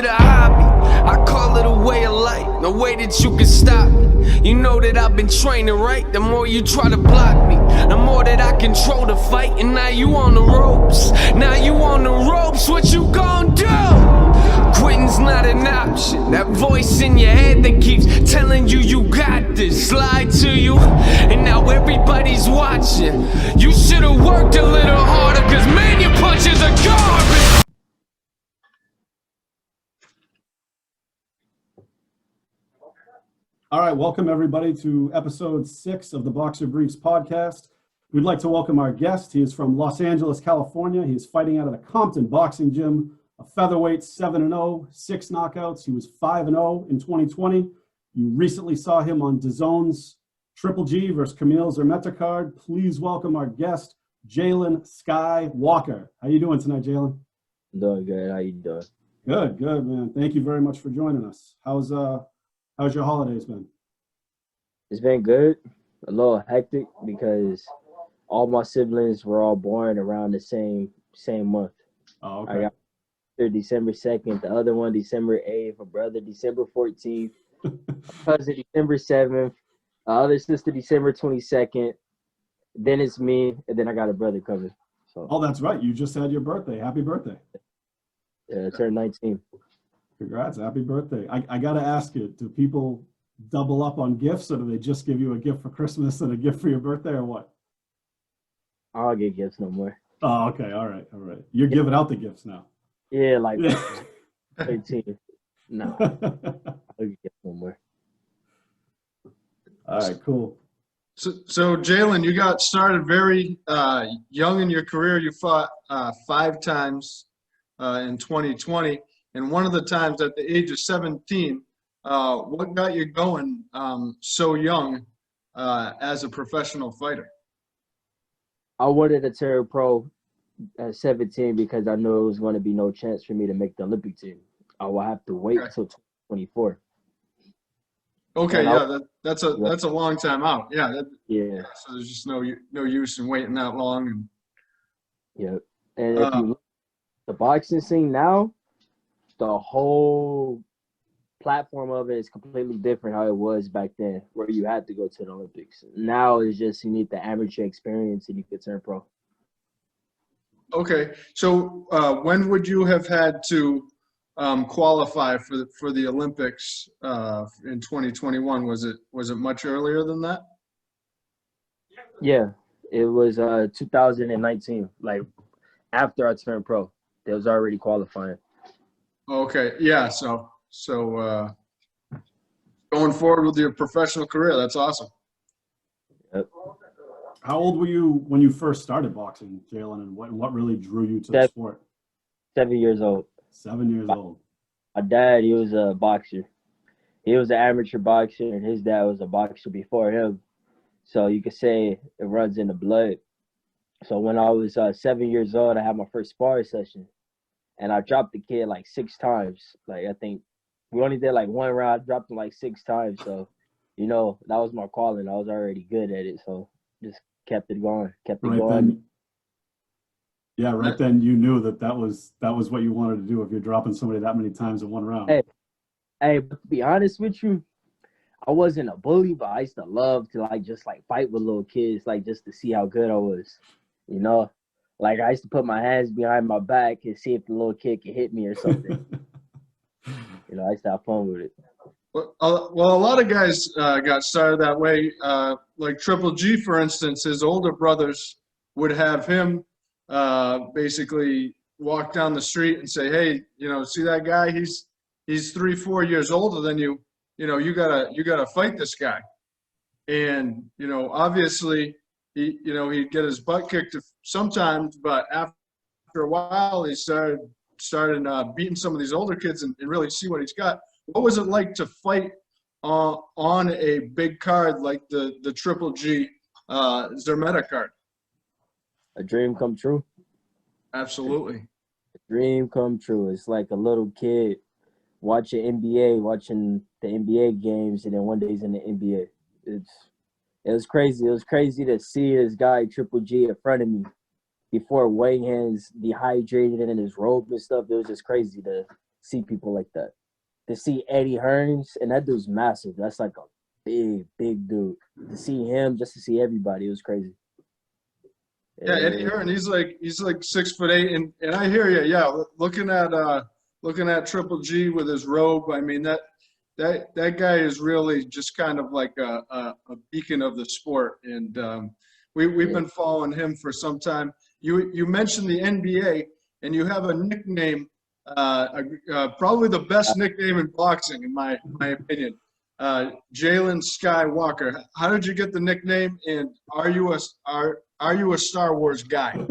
it a hobby, I call it a way of life. No way that you can stop me. You know that I've been training, right? The more you try to block me, the more that I control the fight. And now you on the ropes. Now you on the ropes. What you gon' do? Quitting's not an option. That voice in your head that keeps telling you you got this lied to you. And now everybody's watching. You should've worked a little harder, cause man, your punches are garbage. All right, welcome everybody to episode 6 of the Boxer Briefs podcast. We'd like to welcome our guest. He is from Los Angeles, California. He is fighting out of the Compton Boxing Gym, a featherweight, 7-0, 6 knockouts. He was 5-0 in 2020. You recently saw him on DAZN's Triple G versus Kamil Zermetakard. Please welcome our guest, Jalen SkyWalker. How you doing tonight, Jalen? Doing good. How you doing? Good, man. Thank you very much for joining us. How's your holidays been? It's been good. A little hectic because all my siblings were all born around the same month. Oh, okay. I got December 2nd, the other one December 8th, a brother December 14th, a cousin December 7th, other sister December 22nd. Then it's me, and then I got a brother coming. So. Oh, that's right. You just had your birthday. Happy birthday. Yeah, I turned 19. Congrats. Happy birthday. I got to ask you, do people double up on gifts, or do they just give you a gift for Christmas and a gift for your birthday, or what? I don't get gifts no more. Oh, okay. All right. You're giving out the gifts now. Yeah, like 13. No, I don't get gifts no more. All right, cool. So Jalen, you got started very young in your career. You fought 5 times in 2020. And one of the times at the age of 17, what got you going so young as a professional fighter? I wanted to turn pro at 17 because I knew it was going to be no chance for me to make the Olympic team. I will have to wait until 2024. Okay, that's a long time out. Yeah. So there's just no use in waiting that long. Uh-huh. And if you look at the boxing scene now, the whole platform of it is completely different how it was back then, where you had to go to the Olympics. Now it's just you need the amateur experience and you can turn pro. Okay, so when would you have had to qualify for the Olympics in 2021? Was it much earlier than that? Yeah, it was 2019. Like after I turned pro, they was already qualifying. Okay, yeah. So going forward with your professional career, that's awesome. Yep. How old were you when you first started boxing, Jalen, and what really drew you to the sport? 7 years old. 7 years old. My dad, he was a boxer. He was an amateur boxer, and his dad was a boxer before him. So you could say it runs in the blood. So when I was 7 years old, I had my first sparring session. And I dropped the kid like 6 times. Like, I think we only did like 1 round. I dropped him like 6 times. So, that was my calling. I was already good at it. So just kept it going, Then, right then you knew that was what you wanted to do if you're dropping somebody that many times in 1 round. Hey, but to be honest with you, I wasn't a bully, but I used to love to just fight with little kids, just to see how good I was, Like, I used to put my hands behind my back and see if the little kid could hit me or something. I used to have fun with it. Well, a lot of guys got started that way. Like Triple G, for instance, his older brothers would have him basically walk down the street and say, "Hey, see that guy? He's 3-4 years older than you. You gotta fight this guy." And obviously, he'd get his butt kicked sometimes, but after a while, he started beating some of these older kids and really see what he's got. What was it like to fight on a big card like the Triple G Zermetakard? A dream come true. Absolutely. A dream come true. It's like a little kid watching the NBA games, and then one day he's in the NBA. It was crazy. It was crazy to see this guy Triple G in front of me before weigh-ins, dehydrated in his robe and stuff. It was just crazy to see people like that. To see Eddie Hearns, and that dude's massive. That's like a big dude. To see him, just to see everybody, it was crazy. Yeah, Eddie Hearn, he's like 6'8", and I hear you. Yeah, looking at Triple G with his robe, I mean that guy is really just kind of like a beacon of the sport, and we've been following him for some time. You mentioned the NBA, and you have a nickname, probably the best nickname in boxing, in my opinion. Jalen SkyWalker. How did you get the nickname, and are you a Star Wars guy?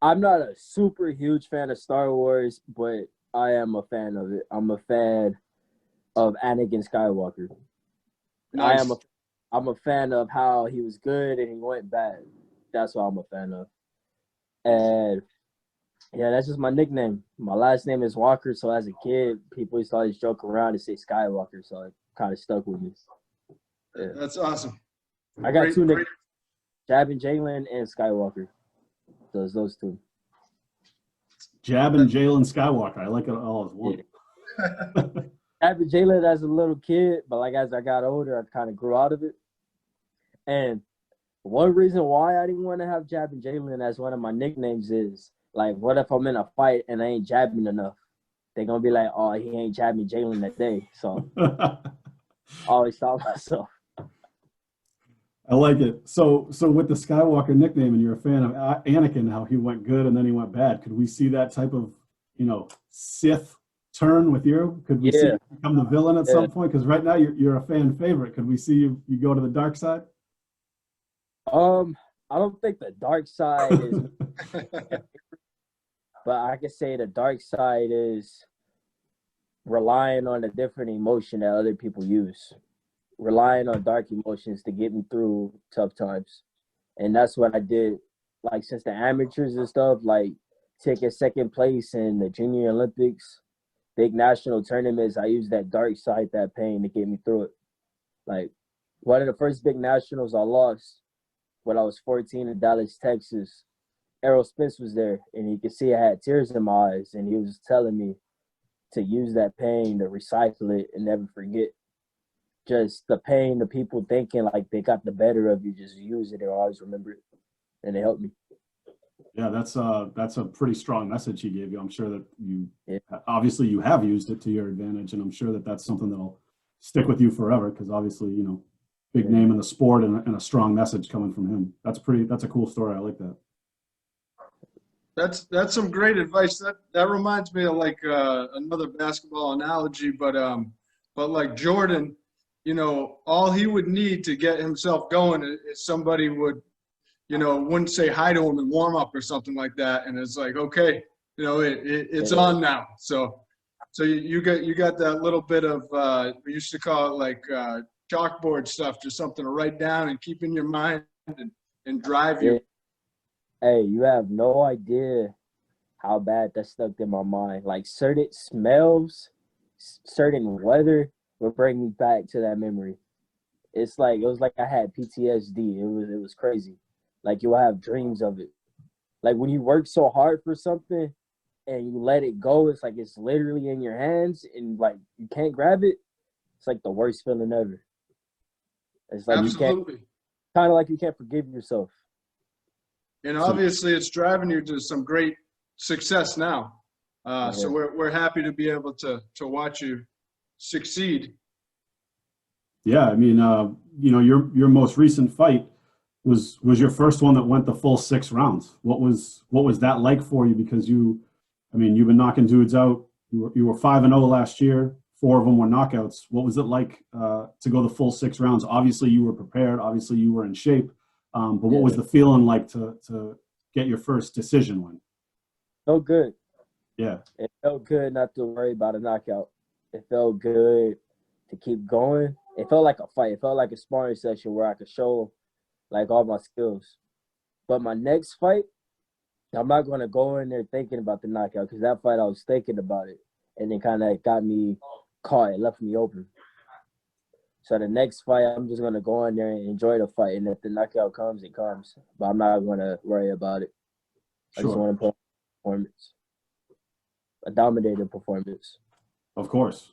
I'm not a super huge fan of Star Wars, but I am a fan of it. I'm a fan of Anakin Skywalker. Nice. I'm a fan of how he was good and he went bad. That's what I'm a fan of. And yeah, that's just my nickname. My last name is Walker, so as a kid, people used to always joke around and say Skywalker, so it kind of stuck with me. Yeah. That's awesome. I got two nicknames, Jab and Jalen and Skywalker. Those two. Jab and Jalen Skywalker. I like it all as one. Yeah. Jab and Jalen as a little kid, but like as I got older, I kind of grew out of it. And one reason why I didn't want to have Jab and Jalen as one of my nicknames is, like, what if I'm in a fight and I ain't jabbing enough? They're going to be like, oh, he ain't jabbing Jalen that day. So I always thought myself. I like it. So with the Skywalker nickname, and you're a fan of Anakin, how he went good and then he went bad, could we see that type of, Sith turn with you? Could we see you become the villain at some point? Because right now you're a fan favorite. Could we see you go to the dark side? I don't think the dark side is but I can say the dark side is relying on a different emotion that other people use. Relying on dark emotions to get me through tough times. And that's what I did, like, since the amateurs and stuff, like taking second place in the Junior Olympics, big national tournaments. I used that dark side, that pain, to get me through it. Like, one of the first big nationals I lost when I was 14 in Dallas, Texas, Errol Spence was there, and you could see I had tears in my eyes, and he was telling me to use that pain, to recycle it, and never forget. Just the pain, the people thinking like they got the better of you, just use it and always remember it. And it helped me. Yeah, that's a pretty strong message he gave you. I'm sure that you obviously you have used it to your advantage, and I'm sure that that's something that'll stick with you forever, because obviously, big name in the sport and a strong message coming from him. That's a cool story. I like that. That's some great advice. That reminds me of like another basketball analogy, but like Jordan, all he would need to get himself going is somebody wouldn't say hi to him in warm up or something like that, and it's like, okay, it's on now. So you got that little bit of we used to call it like chalkboard stuff, just something to write down and keep in your mind and drive you. Hey, you have no idea how bad that stuck in my mind. Like, certain smells, certain weather will bring me back to that memory. It was like I had PTSD. It was crazy. Like, you'll have dreams of it. Like, when you work so hard for something and you let it go, it's like it's literally in your hands and like you can't grab it. It's like the worst feeling ever. It's like Absolutely. Kind of like you can't forgive yourself. And obviously, it's driving you to some great success now. So we're happy to be able to watch you succeed. Yeah, I mean, your most recent fight was your first one that went the full 6 rounds. What was that like for you? Because you've been knocking dudes out. You were 5-0 last year. 4 of them were knockouts. What was it like to go the full 6 rounds? Obviously, you were prepared. Obviously, you were in shape. But what was the feeling like to get your first decision win? Felt good. Yeah. It felt good not to worry about a knockout. It felt good to keep going. It felt like a fight. It felt like a sparring session where I could show like all my skills. But my next fight, I'm not going to go in there thinking about the knockout, because that fight I was thinking about it, and it kind of got me caught. It left me open. So the next fight, I'm just going to go in there and enjoy the fight. And if the knockout comes, it comes. But I'm not going to worry about it. I just want to put on performance. a dominating performance. Of course.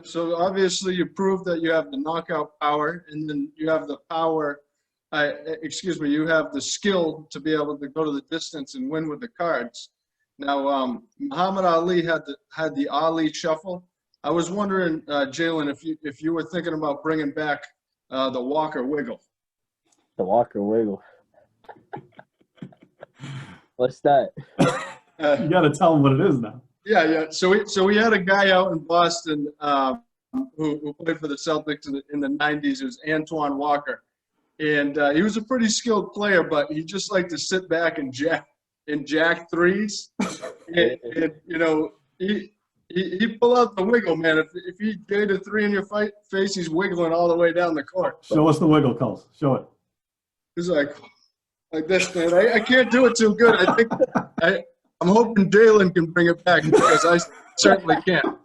So obviously you proved that you have the knockout power, and then you have the power. You have the skill to be able to go to the distance and win with the cards. Now, Muhammad Ali had the Ali shuffle. I was wondering, Jalen, if you were thinking about bringing back the Walker Wiggle. The Walker Wiggle. What's that? You got to tell them what it is now. Yeah. So we had a guy out in Boston who played for the Celtics in the 90s. It was Antoine Walker. And he was a pretty skilled player, but he just liked to sit back and jack threes. and you know, he pull out the wiggle, man. If he gave a three in your face, he's wiggling all the way down the court. Show us the wiggle, Coles. Show it. He's like this, man. I can't do it too good. I think I'm hoping Jalen can bring it back because I certainly can't.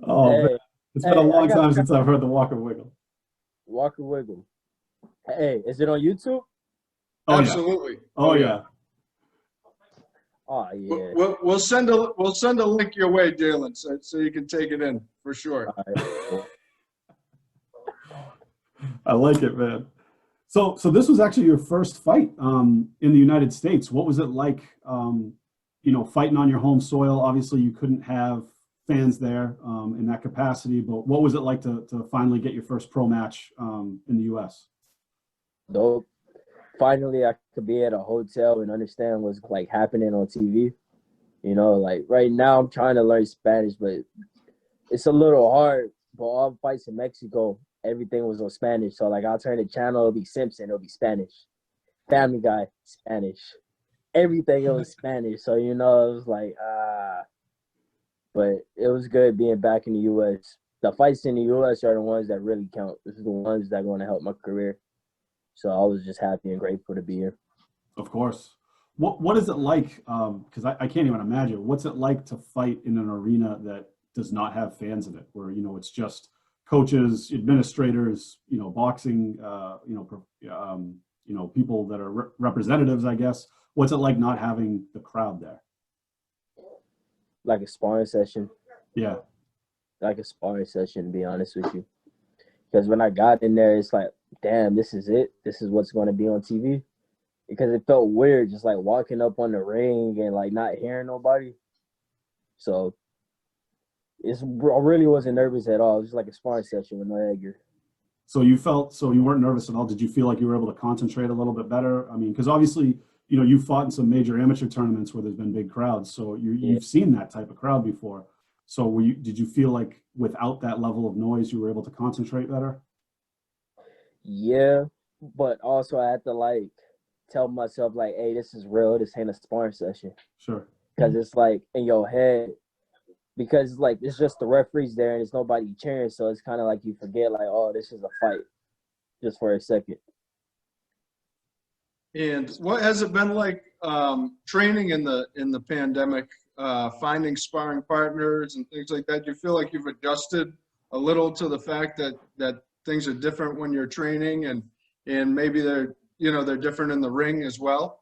Oh, man. It's been a long time since I've heard the Walker Wiggle. Walker Wiggle. Hey, is it on YouTube? Oh, Absolutely. Yeah. Oh, yeah. Oh, yeah. We'll send a link your way, Jalen, so you can take it in for sure. All right. I like it, man. So this was actually your first fight in the United States. What was it like, fighting on your home soil? Obviously, you couldn't have fans there in that capacity, but what was it like to finally get your first pro match in the U.S.? Dope. Finally, I could be at a hotel and understand what's like happening on TV. You know, like right now I'm trying to learn Spanish, but it's a little hard. But all fights in Mexico, everything was on Spanish. So like I'll turn the channel, it'll be Simpson, it'll be Spanish. Family Guy, Spanish. Everything it was Spanish. So it was like but it was good being back in the US. The fights in the US are the ones that really count. This is the ones that are going to help my career. So I was just happy and grateful to be here. Of course. What is it like? Because I can't even imagine. What's it like to fight in an arena that does not have fans in it, where it's just coaches, administrators, boxing, people that are representatives, I guess. What's it like not having the crowd there? Like a sparring session. Yeah. Like a sparring session, to be honest with you. Because when I got in there, it's like, damn, this is it. This is what's going to be on TV. Because it felt weird just like walking up on the ring and like not hearing nobody. So I really wasn't nervous at all. It was like a sparring session with no headgear. So you weren't nervous at all. Did you feel like you were able to concentrate a little bit better? I mean, because obviously, you fought in some major amateur tournaments where there's been big crowds. So you've seen that type of crowd before. So did you feel like without that level of noise, you were able to concentrate better? Yeah, but also I had to like tell myself like, hey, this is real. This ain't a sparring session. Sure. Because it's like in your head, because like it's just the referees there and there's nobody cheering. So it's kind of like you forget like, oh, this is a fight just for a second. And what has it been like training in the pandemic, finding sparring partners and things like that? Do you feel like you've adjusted a little to the fact that things are different when you're training and maybe they're different in the ring as well?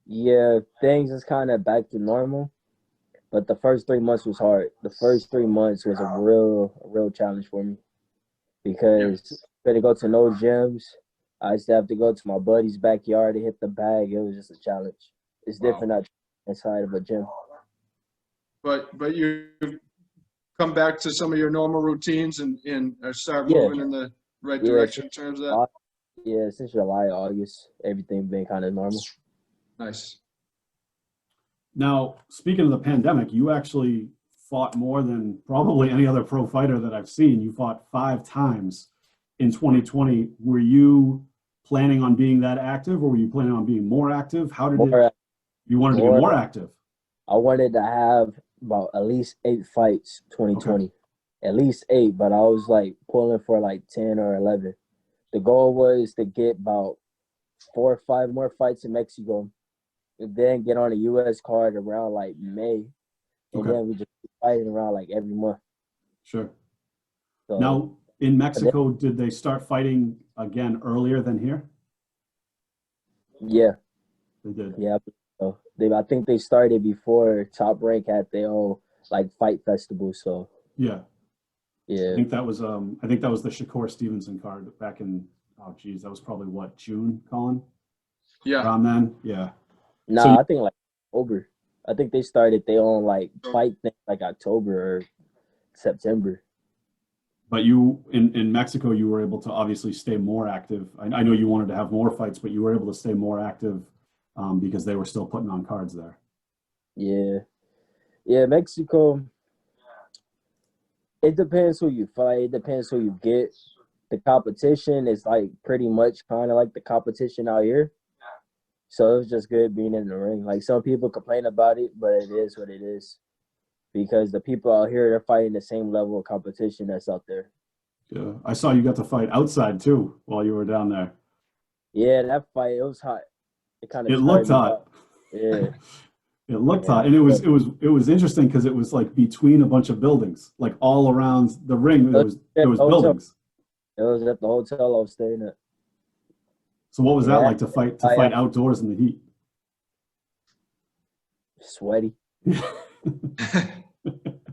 Yeah, things is kind of back to normal, but the first 3 months was hard. The first 3 months was a real challenge for me because I couldn't go to no gyms. I used to have to go to my buddy's backyard to hit the bag. It was just a challenge. It's different out inside of a gym. But you come back to some of your normal routines and start moving in the right direction in terms of that? Yeah, since July, August, everything been kind of normal. Nice. Now, speaking of the pandemic, you actually fought more than probably any other pro fighter that I've seen. You fought 5 times in 2020. Were you planning on being that active, or were you planning on being more active? How did you wanted to be more active? I wanted to have about at least 8 fights 2020. Okay. At least 8, but I was like pulling for like 10 or 11. The goal was to get about 4 or 5 more fights in Mexico, and then get on a U.S. card around like May, and then we just fighting around like every month. Sure. So, now, in Mexico, did they start fighting again earlier than here? Yeah. They did. Yeah, so I think they started before Top Rank had their own like fight festival. So Yeah. yeah, I think that was the Shakur Stevenson card back in, oh geez, that was probably what, June, Colin? Yeah. Around then? Yeah. I think like October. I think they started their own like fight thing like October or September. But you in Mexico, you were able to obviously stay more active. I know you wanted to have more fights, but you were able to stay more active because they were still putting on cards there. Yeah, Mexico. It depends who you fight. It depends who you get. The competition is like pretty much kind of like the competition out here. So it was just good being in the ring. Like some people complain about it, but it is what it is. Because the people out here, they're fighting the same level of competition that's out there. Yeah, I saw you got to fight outside too while you were down there. Yeah, that fight, it was hot. It looked hot. Yeah. It looked hot, and it was interesting because it was like between a bunch of buildings, like all around the ring. There was buildings. It was at the hotel I was staying at. So what was that like to fight outdoors in the heat? Sweaty.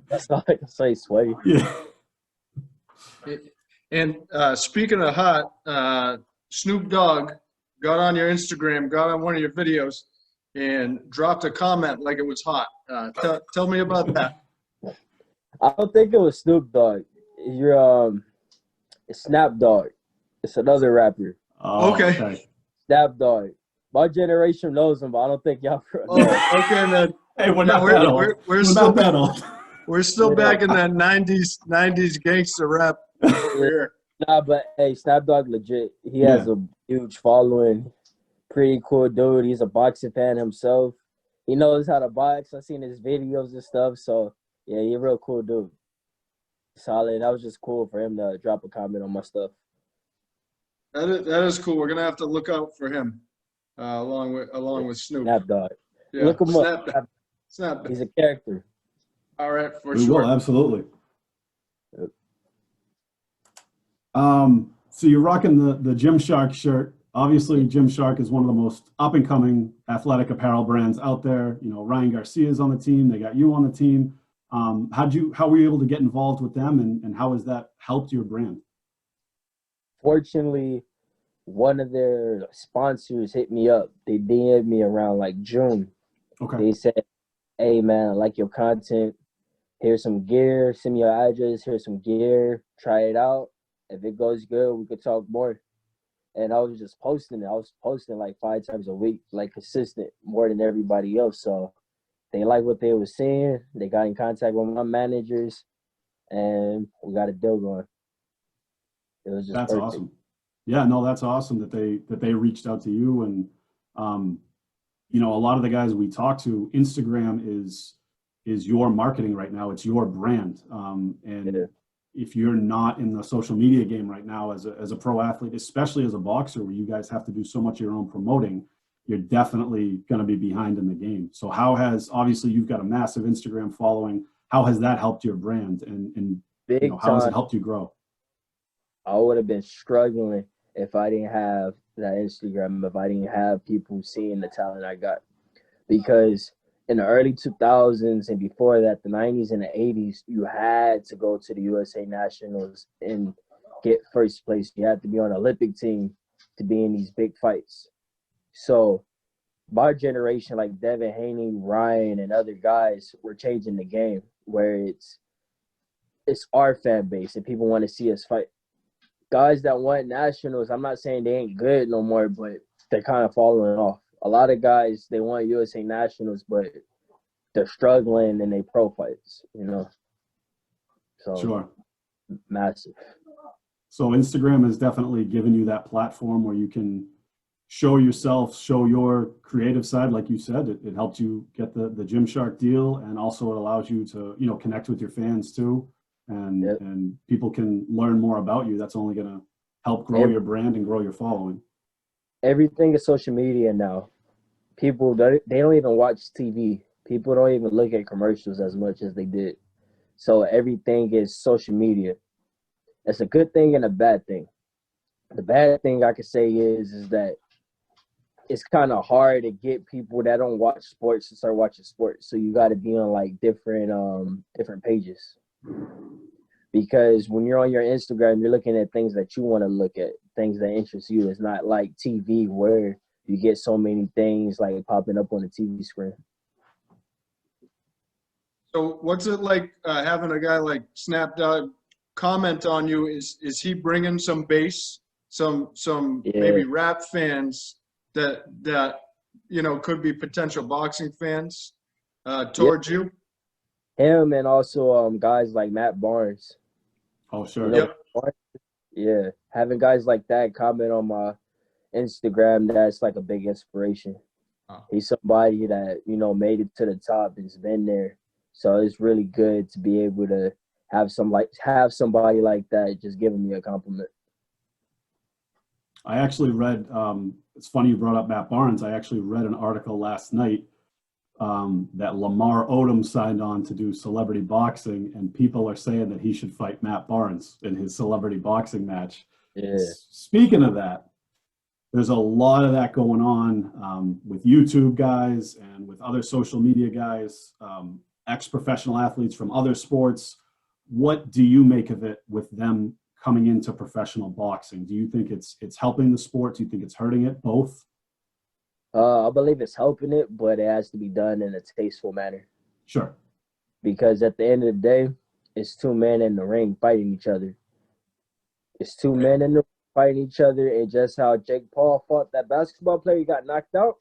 That's all I can say. Sweaty. Yeah. And speaking of hot, Snoop Dogg got on your Instagram, got on one of your videos, and dropped a comment like it was hot. Tell me about that. I don't think it was Snoop Dogg. It's Snap Dogg. It's another rapper. Oh, okay. Snap Dogg. My generation knows him, but I don't think y'all. Okay, man. Hey, we're not that old. We're not that old. We're still back in that '90s gangster rap over here. Nah, but hey, Snap Dogg legit. He has a huge following. Pretty cool dude. He's a boxing fan himself. He knows how to box. I've seen his videos and stuff. So yeah, he's a real cool dude. Solid. That was just cool for him to drop a comment on my stuff. That is cool. We're gonna have to look out for him, along with Snoop. Snap Dogg. Yeah, Look him up. Snap. He's a character. All right, for we sure. will, absolutely. Yep. So you're rocking the Gymshark shirt. Obviously, Gymshark is one of the most up-and-coming athletic apparel brands out there. You know, Ryan Garcia is on the team. They got you on the team. How were you able to get involved with them, and how has that helped your brand? Fortunately, one of their sponsors hit me up. They DM'd me around like June. Okay. They said, "Hey man, I like your content. Here's some gear. Send me your address. Here's some gear. Try it out. If it goes good, we could talk more." And I was just posting it. I was posting like 5 times a week, like consistent, more than everybody else. So they liked what they were seeing. They got in contact with my managers, and we got a deal going. It was just That's perfect. awesome. Yeah, no, that's awesome that they reached out to you. And you know, a lot of the guys we talk to, Instagram is your marketing right now. It's your brand. And if you're not in the social media game right now as a pro athlete, especially as a boxer, where you guys have to do so much of your own promoting, you're definitely going to be behind in the game. So obviously you've got a massive Instagram following. How has that helped your brand, and you know, how has it helped you grow? I would have been struggling if I didn't have that Instagram, if I didn't have people seeing the talent I got. Because in the early 2000s and before that, the 90s and the 80s, you had to go to the USA Nationals and get first place. You had to be on the Olympic team to be in these big fights. So my generation, like Devin Haney, Ryan, and other guys, were changing the game where it's our fan base and people want to see us fight. Guys that want nationals, I'm not saying they ain't good no more, but they're kind of falling off. A lot of guys, they want USA Nationals, but they're struggling in their pro fights, you know. So Sure. Massive. So Instagram has definitely given you that platform where you can show yourself, show your creative side. Like you said, it helped you get the Gymshark deal, and also it allows you to, you know, connect with your fans too. And people can learn more about you. That's only going to help grow your brand and grow your following. Everything is social media now. People, they don't even watch TV. People don't even look at commercials as much as they did. So everything is social media. It's a good thing and a bad thing. The bad thing I could say is that it's kind of hard to get people that don't watch sports to start watching sports. So you got to be on like different pages, because when you're on your Instagram, you're looking at things that you want to look at, things that interest you. It's not like TV where you get so many things like popping up on the TV screen. So what's it like having a guy like Snoop Dogg comment on you? Is he bringing some bass, some maybe rap fans that could be potential boxing fans towards you? Him and also guys like Matt Barnes. Oh, sure. Yep. Yeah, having guys like that comment on my Instagram, that's like a big inspiration. Oh. He's somebody that made it to the top and's been there. So it's really good to be able to have somebody like that just giving me a compliment. I actually read, it's funny you brought up Matt Barnes. I actually read an article last night that Lamar Odom signed on to do celebrity boxing, and people are saying that he should fight Matt Barnes in his celebrity boxing match. Yeah. Speaking of that, there's a lot of that going on with YouTube guys and with other social media guys, ex-professional athletes from other sports. What do you make of it with them coming into professional boxing? Do you think it's helping the sport? Do you think it's hurting it? Both? I believe it's helping it, but it has to be done in a tasteful manner. Sure. Because at the end of the day, it's two men in the ring fighting each other. It's two men in the ring fighting each other, and just how Jake Paul fought that basketball player, he got knocked out.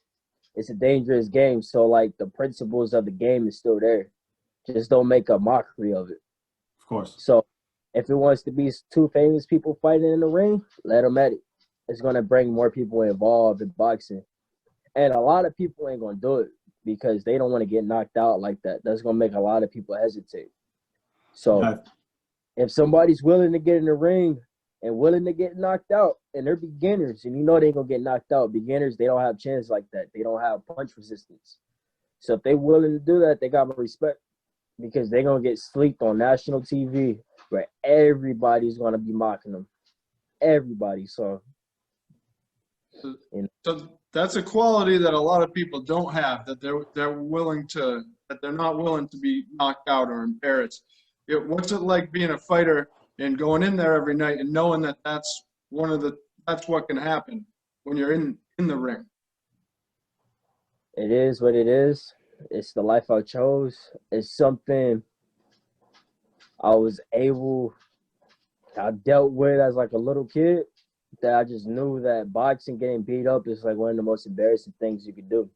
It's a dangerous game, so like the principles of the game is still there. Just don't make a mockery of it. Of course. So if it wants to be two famous people fighting in the ring, let them at it. It's going to bring more people involved in boxing. And a lot of people ain't going to do it because they don't want to get knocked out like that. That's going to make a lot of people hesitate. So if somebody's willing to get in the ring and willing to get knocked out, and they're beginners, and they're going to get knocked out. Beginners, they don't have chance like that. They don't have punch resistance. So if they're willing to do that, they got my respect, because they're going to get sleeped on national TV where everybody's going to be mocking them. Everybody. So that's a quality that a lot of people don't have, that they're not willing to be knocked out or embarrassed. What's it like being a fighter and going in there every night and knowing that that's what can happen when you're in the ring? It is what it is. It's the life I chose. It's something I dealt with as like a little kid, that I just knew that boxing, getting beat up, is like one of the most embarrassing things you could do.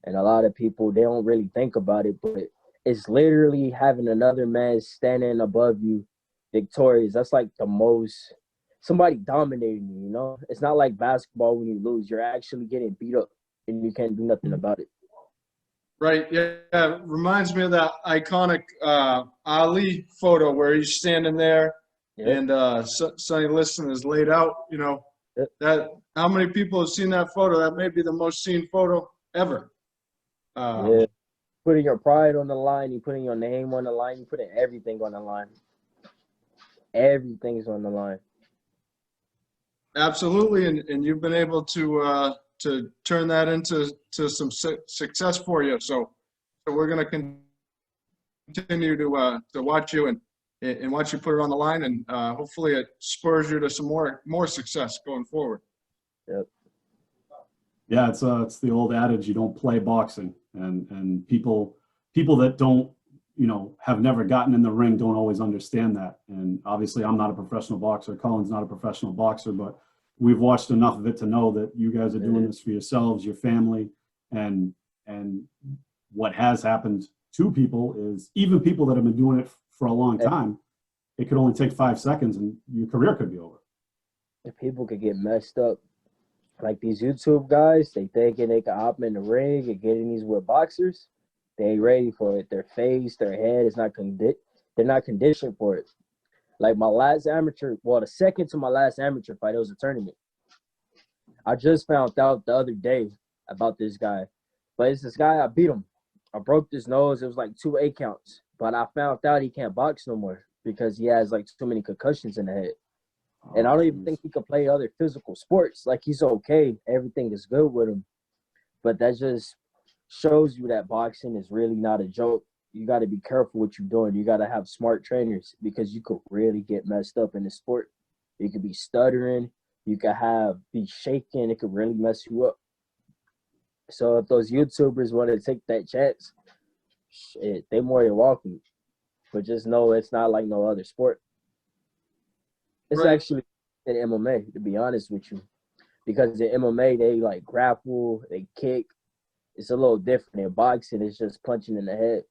And a lot of people, they don't really think about it, but it's literally having another man standing above you victorious. That's like the most, somebody dominating you, It's not like basketball when you lose. You're actually getting beat up and you can't do nothing about it. Right, yeah. It reminds me of that iconic Ali photo where he's standing there. Yep. And Sonny Liston is laid out, Yep. That how many people have seen that photo? That may be the most seen photo ever. Yeah. Putting your pride on the line, you putting your name on the line, you putting everything on the line. Everything's on the line. Absolutely, and you've been able to turn that into some success for you. So we're going to continue to watch you and watch you put it on the line, and hopefully it spurs you to some more success going forward. Yep. Yeah, it's the old adage, you don't play boxing, and people that don't, have never gotten in the ring don't always understand that. And obviously I'm not a professional boxer, Colin's not a professional boxer, but we've watched enough of it to know that you guys are doing this for yourselves, your family, and what has happened to people is, even people that have been doing it for a long time, it could only take 5 seconds and your career could be over. If people could get messed up, like these YouTube guys, they thinking they can hop in the ring and get in these with boxers. They ain't ready for it. Their face, their head is not they're not conditioned for it. Like the second to my last amateur fight, it was a tournament. I just found out the other day about this guy. But it's this guy, I beat him. I broke his nose. It was like 2 8 counts. But I found out he can't box no more because he has like too many concussions in the head. And I Oh, don't even geez. think he could play other physical sports. Like, he's okay. Everything is good with him. But that just shows you that boxing is really not a joke. You got to be careful what you're doing. You got to have smart trainers because you could really get messed up in the sport. You could be stuttering. You could be shaking. It could really mess you up. So if those YouTubers want to take that chance, shit, they more than welcome. But just know it's not like no other sport. It's Right. actually in MMA, to be honest with you. Because in MMA, they like grapple, they kick. It's a little different. In boxing, it's just punching in the head.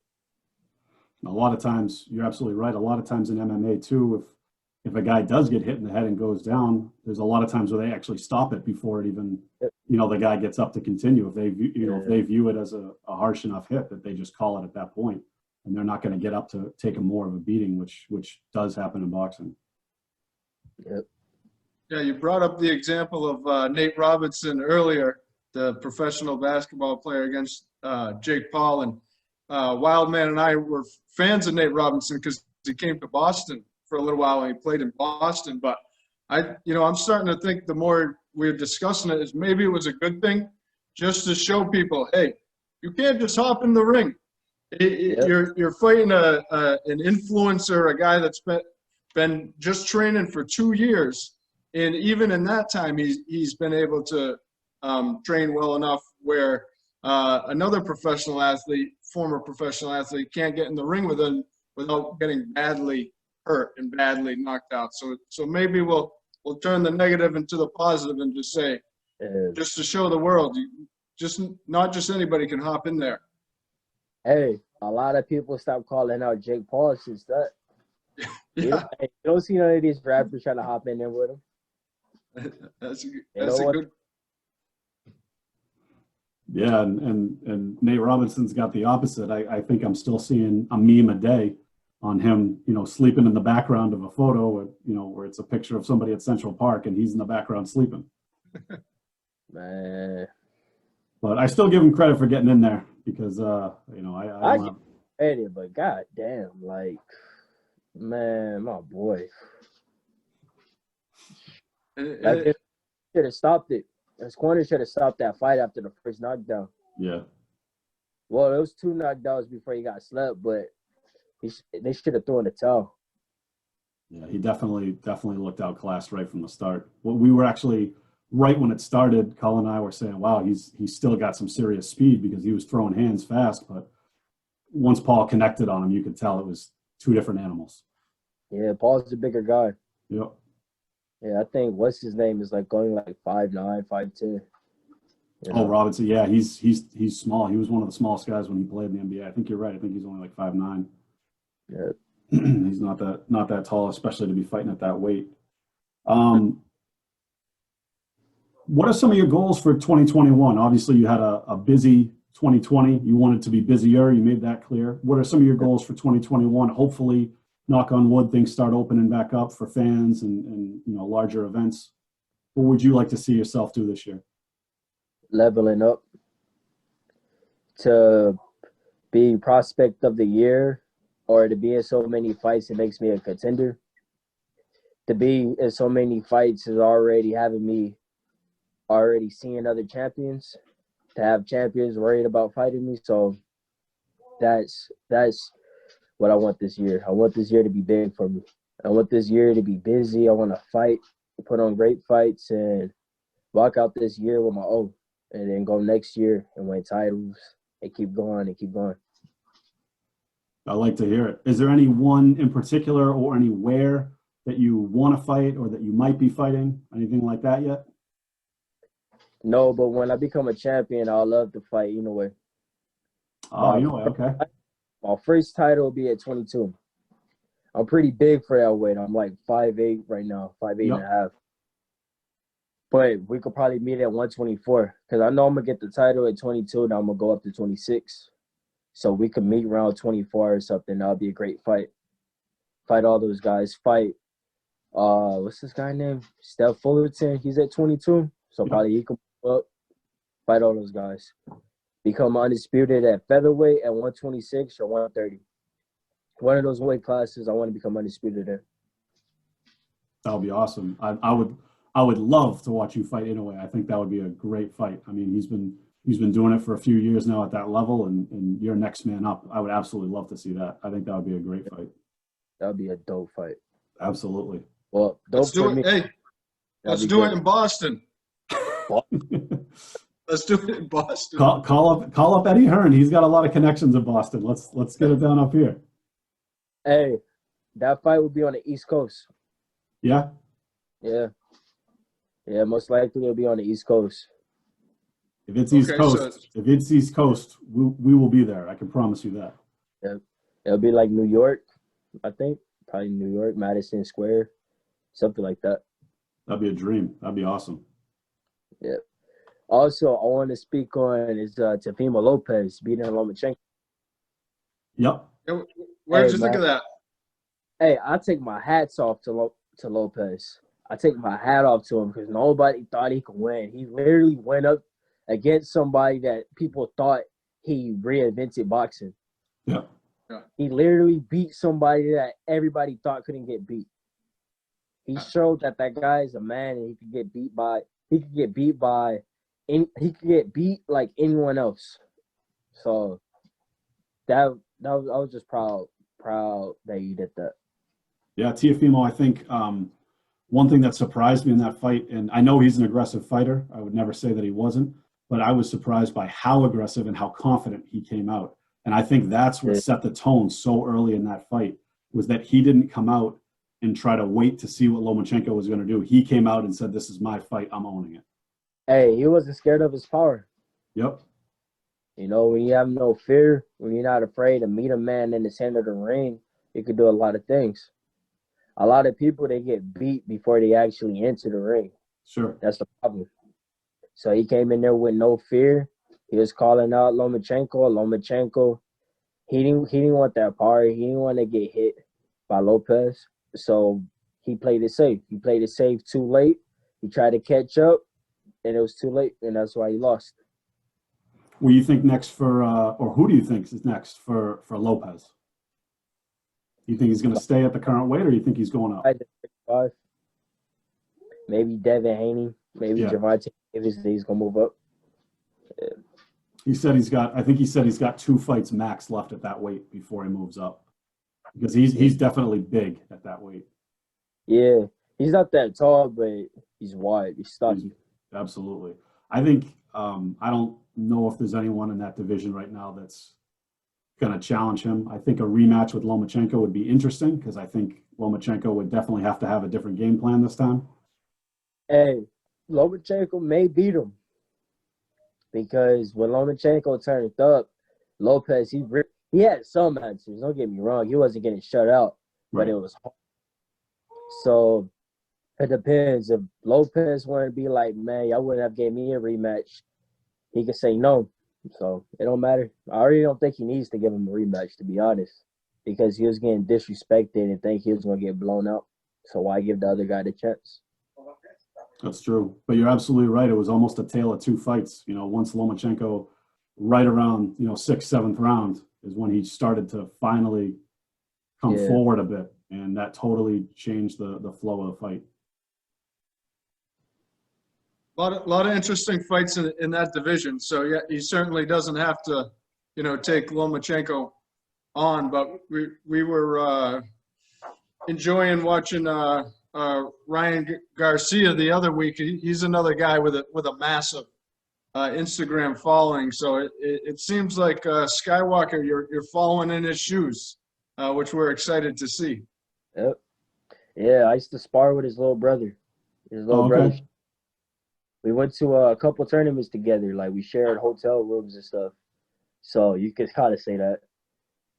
A lot of times, you're absolutely right. A lot of times in MMA too, if a guy does get hit in the head and goes down, there's a lot of times where they actually stop it before it even, the guy gets up to continue. If they, if they view it as a harsh enough hit, that they just call it at that point, and they're not going to get up to take a more of a beating, which does happen in boxing. Yep. Yeah, you brought up the example of Nate Robinson earlier, the professional basketball player against Jake Paul. And Wildman and I were fans of Nate Robinson because he came to Boston for a little while and he played in Boston. But I'm starting to think the more we're discussing it is maybe it was a good thing just to show people, hey, you can't just hop in the ring. You're fighting an influencer, a guy that's been just training for 2 years. And even in that time, he's been able to train well enough where another professional athlete, former professional athlete, can't get in the ring with him without getting badly hurt and badly knocked out. So maybe we'll turn the negative into the positive and just say, just to show the world, not just anybody can hop in there. Hey, a lot of people stopped calling out Jake Paul since that. Yeah, You don't see none of these rappers trying to hop in there with him. that's a good. Yeah, and Nate Robinson's got the opposite. I think I'm still seeing a meme a day on him, sleeping in the background of a photo, where it's a picture of somebody at Central Park and he's in the background sleeping. Man. But I still give him credit for getting in there because, I give credit, but goddamn, man, my boy. Should have stopped it. His corner should have stopped that fight after the first knockdown. Yeah. Well, there was 2 knockdowns before he got slept, but they should have thrown the towel. Yeah, he definitely looked outclassed right from the start. Well, we were actually right when it started. Colin and I were saying, "Wow, he's still got some serious speed," because he was throwing hands fast. But once Paul connected on him, you could tell it was 2 different animals. Yeah, Paul's a bigger guy. Yep. Yeah, I think what's his name is going 5'9", 5'10". Oh, Robinson. Yeah, he's small. He was one of the smallest guys when he played in the NBA. I think you're right. I think he's only 5'9". Yeah. He's not that tall, especially to be fighting at that weight. What are some of your goals for 2021? Obviously, you had a busy 2020. You wanted to be busier. You made that clear. What are some of your goals for 2021? Hopefully, knock on wood, things start opening back up for fans and larger events. What would you like to see yourself do this year? Leveling up to be prospect of the year, or to be in so many fights it makes me a contender. To be in so many fights is already having me already seeing other champions, to have champions worried about fighting me. So that's what I want this year. I want this year to be big for me. I want this year to be busy. I want to fight, put on great fights, and walk out this year with my O, and then go next year and win titles and keep going and keep going. I like to hear it. Is there anyone in particular or anywhere that you want to fight or that you might be fighting? Anything like that yet? No, but when I become a champion, I'll love to fight Inoue. Oh, Inoue, okay. My first title will be at 22. I'm pretty big for that weight. I'm 5'8" right now, 5'8" and a half. But we could probably meet at 124 because I know I'm going to get the title at 22, now I'm going to go up to 26. So we could meet around 24 or something. That'll be a great fight. Fight all those guys. Fight, what's this guy name? Steph Fullerton. He's at 22. So probably he can up. Fight all those guys. Become undisputed at featherweight at 126 or 130. One of those weight classes I want to become undisputed in. That would be awesome. I would love to watch you fight Inoue. I think that would be a great fight. I mean, he's been doing it for a few years now at that level, and you're next man up. I would absolutely love to see that. I think that would be a great fight. That would be a dope fight. Absolutely. Well, Let's do it. Hey, let's do it in Boston. Let's do it in Boston. Call up Eddie Hearn. He's got a lot of connections in Boston. Let's get it done up here. Hey, that fight would be on the East Coast. Yeah. Yeah. Yeah, most likely it'll be on the East Coast. If it's East Coast, we will be there. I can promise you that. Yeah. It'll be like New York, I think. Probably New York, Madison Square, something like that. That'd be a dream. That'd be awesome. Yeah. Also, I want to speak on is Teofimo Lopez beating Lomachenko. Yep. What did you think of that? Hey, I take my hats off to Lopez. I take my hat off to him because nobody thought he could win. He literally went up against somebody that people thought he reinvented boxing. Yeah. He literally beat somebody that everybody thought couldn't get beat. He showed that guy is a man and he could get beat like anyone else. So I was just proud that he did that. Yeah, Teofimo, I think one thing that surprised me in that fight, and I know he's an aggressive fighter. I would never say that he wasn't, but I was surprised by how aggressive and how confident he came out. And I think that's what set the tone so early in that fight, was that he didn't come out and try to wait to see what Lomachenko was going to do. He came out and said, "This is my fight. I'm owning it." Hey, he wasn't scared of his power. Yep. You know, when you have no fear, when you're not afraid to meet a man in the center of the ring, you can do a lot of things. A lot of people, they get beat before they actually enter the ring. Sure. That's the problem. So he came in there with no fear. He was calling out Lomachenko. He didn't want that power. He didn't want to get hit by Lopez. So he played it safe. He played it safe too late. He tried to catch up, and it was too late, and that's why he lost. What do you think next for, or who do you think is next for Lopez? Do you think he's going to stay at the current weight, or do you think he's going up? Maybe Devin Haney, maybe Gervonta Davis. He's going to move up. Yeah. He said he's got 2 fights max left at that weight before he moves up, because he's definitely big at that weight. Yeah, he's not that tall, but he's wide. He's stocky. Absolutely. I think I don't know if there's anyone in that division right now that's going to challenge him. I think a rematch with Lomachenko would be interesting, because I think Lomachenko would definitely have to have a different game plan this time. Hey, Lomachenko may beat him, because when Lomachenko turned up, Lopez, he had some answers. Don't get me wrong. He wasn't getting shut out, but it was hard. So it depends. If Lopez wanted to be like, man, y'all wouldn't have gave me a rematch, he could say no. So it don't matter. I already don't think he needs to give him a rematch, to be honest, because he was getting disrespected and think he was going to get blown out. So why give the other guy the chance? That's true. But you're absolutely right. It was almost a tale of 2 fights. You know, once Lomachenko, right around, 6th, 7th round is when he started to finally come forward a bit. And that totally changed the flow of the fight. A lot of interesting fights in that division. So, yeah, he certainly doesn't have to, take Lomachenko on. But we were enjoying watching Ryan Garcia the other week. He's another guy with a massive Instagram following. So it seems like SkyWalker, you're following in his shoes, which we're excited to see. Yep. Yeah, I used to spar with his little brother. Brother. We went to a couple tournaments together. Like, we shared hotel rooms and stuff. So you could kind of say that.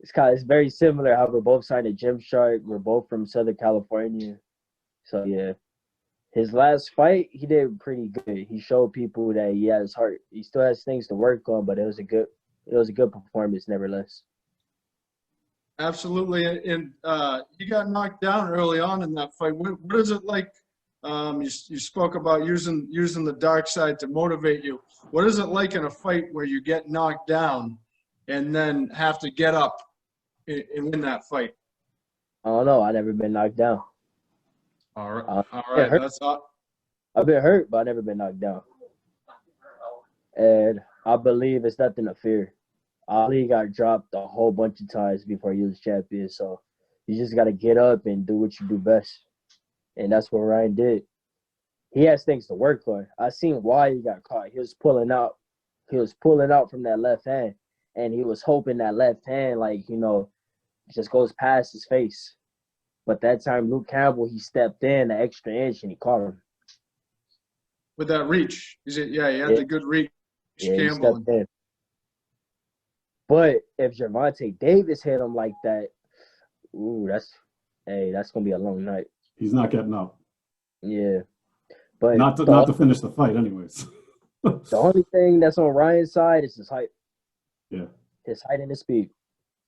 It's very similar how we're both signed at Gymshark. We're both from Southern California. So, yeah. His last fight, he did pretty good. He showed people that he has heart. He still has things to work on, but it was a good performance nevertheless. Absolutely. And he got knocked down early on in that fight. What is it like? You spoke about using the dark side to motivate you. What is it like in a fight where you get knocked down and then have to get up and win that fight? I don't know. I've never been knocked down. All right. Uh, All it right. hurt. That's all. I've been hurt, but I've never been knocked down. And I believe it's nothing to fear. Ali got dropped a whole bunch of times before he was champion, so you just got to get up and do what you do best. And that's what Ryan did. He has things to work on. I seen why he got caught. He was pulling out. He was pulling out from that left hand, and he was hoping that left hand, just goes past his face. But that time, Luke Campbell, he stepped in an extra inch, and he caught him. With that reach. He had the good reach, Yeah, he Campbell. stepped in. But if Gervonta Davis hit him like that, that's gonna be a long night. He's not getting up. Yeah, but Not to finish the fight, anyways. the only thing that's on Ryan's side is his height. Yeah. His height and his speed.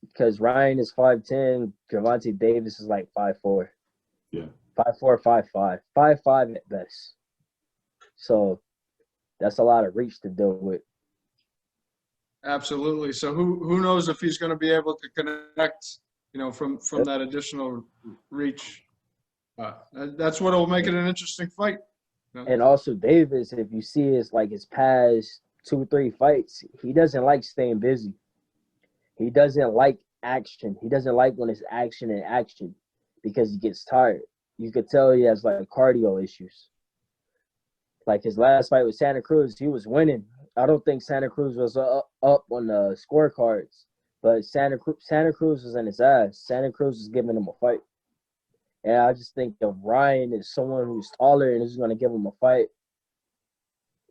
Because Ryan is 5'10", Gervonta Davis is like 5'4". Yeah. 5'4", 5'5". 5'5" at best. So that's a lot of reach to deal with. Absolutely. So who knows if he's going to be able to connect, from that additional reach. That's what will make it an interesting fight. And also Davis, if you see his past 2-3 fights, he doesn't like staying busy. He doesn't like action. He doesn't like when it's action and action because he gets tired. You could tell he has cardio issues. Like his last fight with Santa Cruz, he was winning. I don't think Santa Cruz was up on the scorecards, but Santa Cruz was in his ass. Santa Cruz was giving him a fight. And I just think if Ryan is someone who's taller and is going to give him a fight,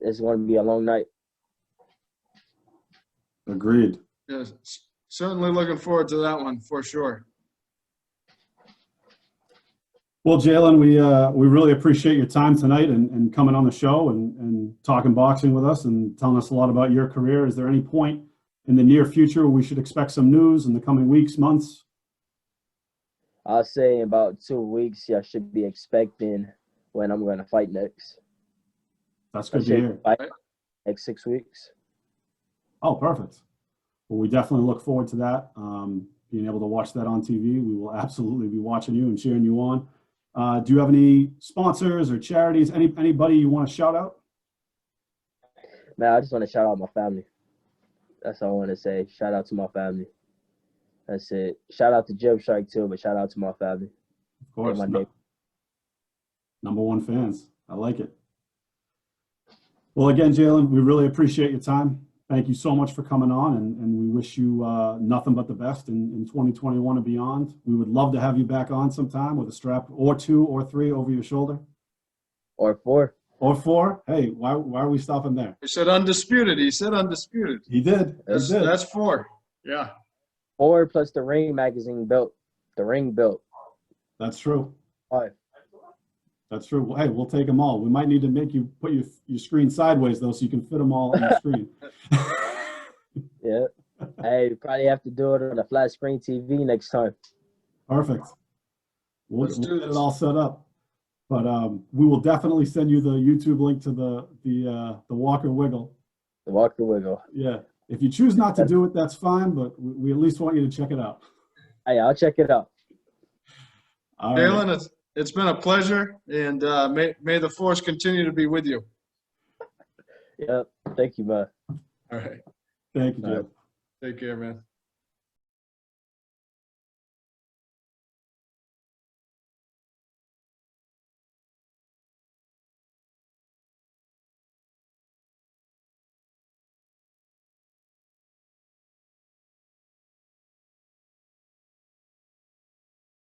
it's going to be a long night. Agreed. Yes, certainly looking forward to that one for sure. Well, Jalen, we really appreciate your time tonight and coming on the show and talking boxing with us and telling us a lot about your career. Is there any point in the near future where we should expect some news in the coming weeks, months? I'll say in about 2 weeks, I should be expecting when I'm going to fight next. That's good to hear. Fight next 6 weeks. Oh, perfect. Well, we definitely look forward to that. Being able to watch that on TV. We will absolutely be watching you and cheering you on. Do you have any sponsors or charities? Anybody you want to shout out? Man, I just want to shout out my family. That's all I want to say. Shout out to my family. That's it. Shout out to Gymshark too, but shout out to my family. Of course. Number one fans. I like it. Well, again, Jalen, we really appreciate your time. Thank you so much for coming on, and we wish you nothing but the best in 2021 and beyond. We would love to have you back on sometime with a strap or 2 or 3 over your shoulder. Or 4. Or 4. Hey, why are we stopping there? He said undisputed. He said undisputed. He did. That's 4. Yeah. 4 plus the Ring magazine belt. The Ring belt. That's true. 5. That's true. Well, hey, we'll take them all. We might need to make you put your screen sideways, though, so you can fit them all on the screen. Yeah. Hey, you probably have to do it on a flat screen TV next time. Perfect. We'll Let's get do it this. all set up. But we will definitely send you the YouTube link to the Walker Wiggle. The Walker Wiggle. Yeah. If you choose not to do it, that's fine, but we at least want you to check it out. Hey, I'll check it out. All right. Jalen, it's been a pleasure, and may the force continue to be with you. Yep. Thank you, man. All right. Thank you, Jim. All right. Take care, man.